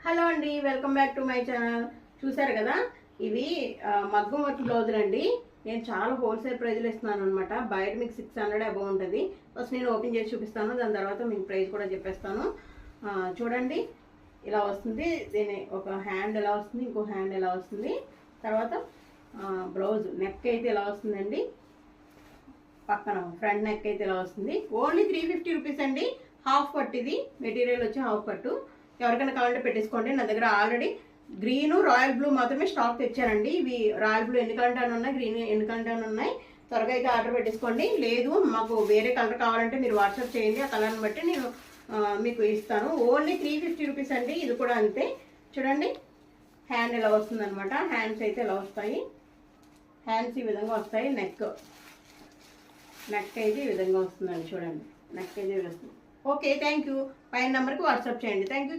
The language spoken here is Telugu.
హలో అండి, welcome back to my channel. చూసారు కదా, ఇవి మగ్గం వర్క్ బ్లౌజులు అండి. నేను చాలా హోల్సేల్ ప్రైజ్లో ఇస్తున్నాను అనమాట. బయట మీకు 600 అబౌవ్ ఉంటుంది. ఫస్ట్ నేను ఓపెన్ చేసి చూపిస్తాను, దాని తర్వాత మీకు ప్రైస్ కూడా చెప్పేస్తాను. చూడండి, ఇలా వస్తుంది. దీని ఒక హ్యాండ్ ఎలా వస్తుంది, ఇంకో హ్యాండ్ ఎలా వస్తుంది. తర్వాత బ్లౌజ్ నెక్ అయితే ఎలా వస్తుందండి, పక్కన ఫ్రంట్ నెక్ అయితే ఇలా వస్తుంది. ఓన్లీ 350 రూపీస్ అండి. హాఫ్ కట్, ఇది మెటీరియల్ వచ్చి హాఫ్ కట్టు. ఎవరికైనా కావాలంటే పెట్టేసుకోండి. నా దగ్గర ఆల్రెడీ గ్రీన్, రాయల్ బ్లూ మాత్రమే స్టాక్ తెచ్చానండి. ఇవి రాయల్ బ్లూ ఎన్ని కలర్ ఉన్నాయి, గ్రీన్ ఎన్ని కలర్ ఉన్నాయి. త్వరగా అయితే ఆర్డర్ పెట్టేసుకోండి. లేదు మాకు వేరే కలర్ కావాలంటే మీరు వాట్సాప్ చేయండి, ఆ కలర్ని బట్టి నేను మీకు ఇస్తాను. ఓన్లీ 350 రూపీస్ అండి. ఇది కూడా అంతే. చూడండి, హ్యాండ్ ఇలా వస్తుంది అనమాట. హ్యాండ్స్ అయితే ఇలా వస్తాయి. హ్యాండ్స్ ఈ విధంగా వస్తాయి. నెక్ అయితే ఈ విధంగా వస్తుందండి. చూడండి, నెక్ అయితే వస్తుంది. Okay, thank you. పైన నెంబర్కి వాట్సాప్ చేయండి. Thank you.